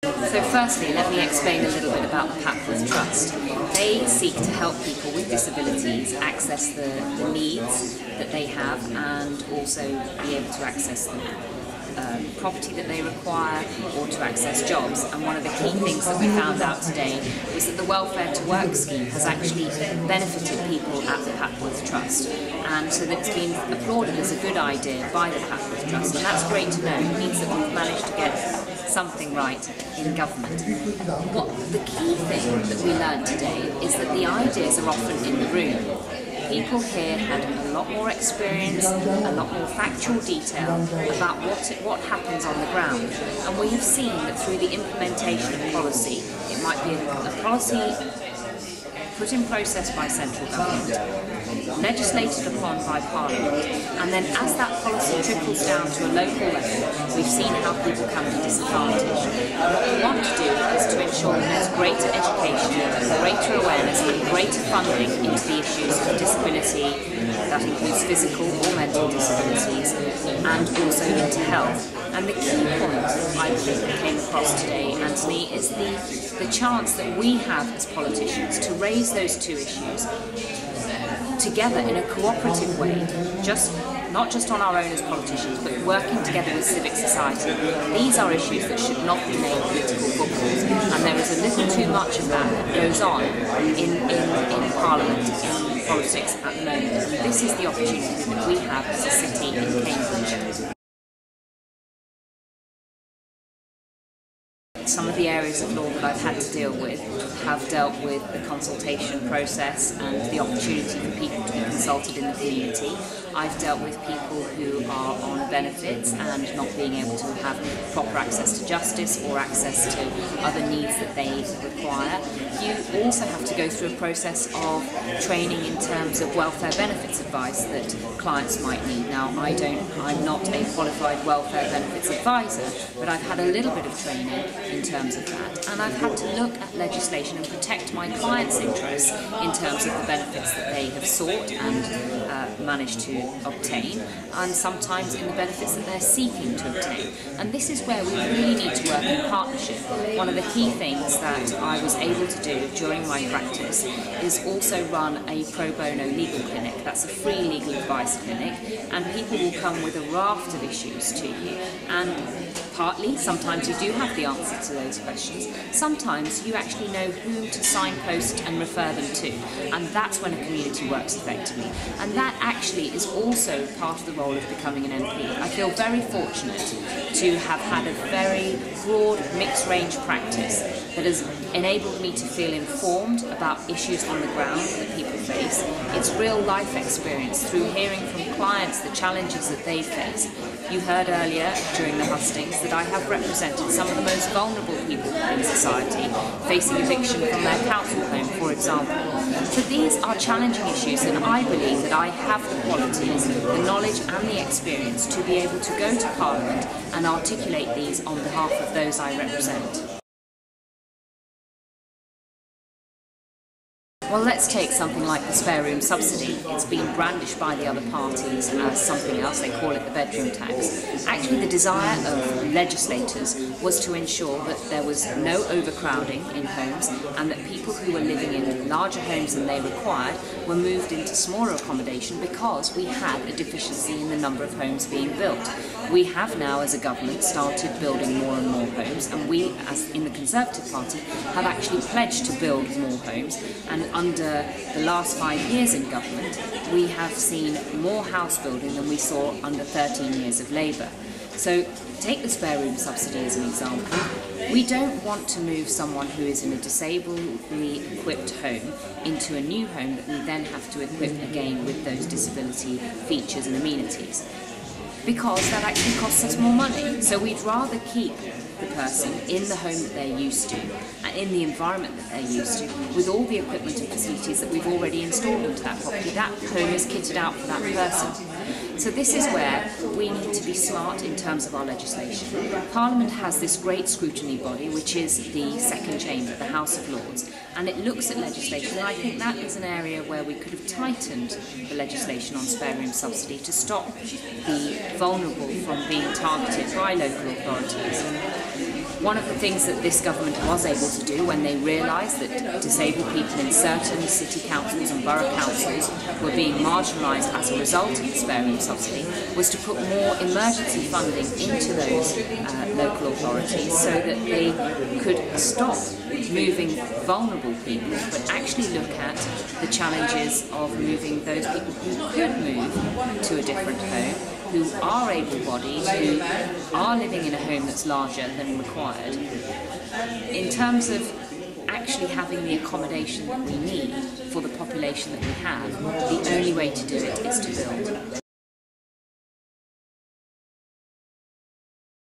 So firstly, let me explain a little bit about the Papworth Trust. They seek to help people with disabilities access the needs that they have and also be able to access the property that they require or to access jobs. And one of the key things that we found out today was that the Welfare to Work scheme has actually benefited people at the Papworth Trust, and so that's been applauded as a good idea by the Papworth Trust, and that's great to know. It means that we've managed to get something right in government. The key thing that we learned today is that the ideas are often in the room. People here had a lot more experience, a lot more factual detail about what happens on the ground. And we have seen that through the implementation of policy, it might be a policy put in process by central government, legislated upon by Parliament, and then as that policy trickles down to a local level, we've seen how people can be disadvantaged. And what we want to do is to ensure that there's greater education, greater awareness and greater funding into the issues of disability, that includes physical or mental disabilities, and also into health. And the key point I believe that came across today, Anthony, is the chance that we have as politicians to raise those two issues together in a cooperative way, not just on our own as politicians, but working together with civic society. These are issues that should not be made political footballs, and there is a little too much of that goes on in Parliament, in politics at the moment. And this is the opportunity that we have as a city in Cambridge. Some of the areas of law that I've had to deal with have dealt with the consultation process and the opportunity for people to be consulted in the community. I've dealt with people who are on benefits and not being able to have proper access to justice or access to other needs that they require. You also have to go through a process of training in terms of welfare benefits advice that clients might need. Now, I'm not a qualified welfare benefits advisor, but I've had a little bit of training in terms of that, and I've had to look at legislation and protect my clients' interests in terms of the benefits that they have sought and managed to obtain, and sometimes in the benefits that they're seeking to obtain. And this is where we really need to work in partnership. One of the key things that I was able to do during my practice is also run a pro bono legal clinic. That's a free legal advice clinic, and people will come with a raft of issues to you, and partly, sometimes you do have the answer to those questions. Sometimes you actually know whom to signpost and refer them to, and that's when a community works effectively. And that actually is also part of the role of becoming an MP. I feel very fortunate to have had a very broad, mixed-range practice that has enabled me to feel informed about issues on the ground that people face. It's real-life experience through hearing from clients the challenges that they face. You heard earlier during the hustings that I have represented some of the most vulnerable people in society, facing eviction from their council home, for example. So these are challenging issues, and I believe that I have the qualities, the knowledge and the experience to be able to go to Parliament and articulate these on behalf of those I represent. Well, let's take something like the spare room subsidy. It's been brandished by the other parties as something else. They call it the bedroom tax. Actually, the desire of legislators was to ensure that there was no overcrowding in homes and that people who were living in larger homes than they required were moved into smaller accommodation because we had a deficiency in the number of homes being built. We have now, as a government, started building more and more homes, and we, as in the Conservative Party, have actually pledged to build more homes, and under the last 5 years in government, we have seen more house building than we saw under 13 years of Labour. So take the spare room subsidy as an example. We don't want to move someone who is in a disabledly equipped home into a new home that we then have to equip again with those disability features and amenities, because that actually costs us more money. So we'd rather keep the person in the home that they're used to and in the environment that they're used to with all the equipment and facilities that we've already installed into that property. That home is kitted out for that person. So this is where we need to be smart in terms of our legislation. Parliament has this great scrutiny body, which is the second chamber, the House of Lords, and it looks at legislation, and I think that is an area where we could have tightened the legislation on spare room subsidy to stop the vulnerable from being targeted by local authorities. One of the things that this government was able to do when they realised that disabled people in certain city councils and borough councils were being marginalised as a result of the spare room subsidy was to put more emergency funding into those local authorities so that they could stop moving vulnerable people, but actually look at the challenges of moving those people who could move to a different home, who are able-bodied, who are living in a home that's larger than required. In terms of actually having the accommodation that we need for the population that we have, the only way to do it is to build.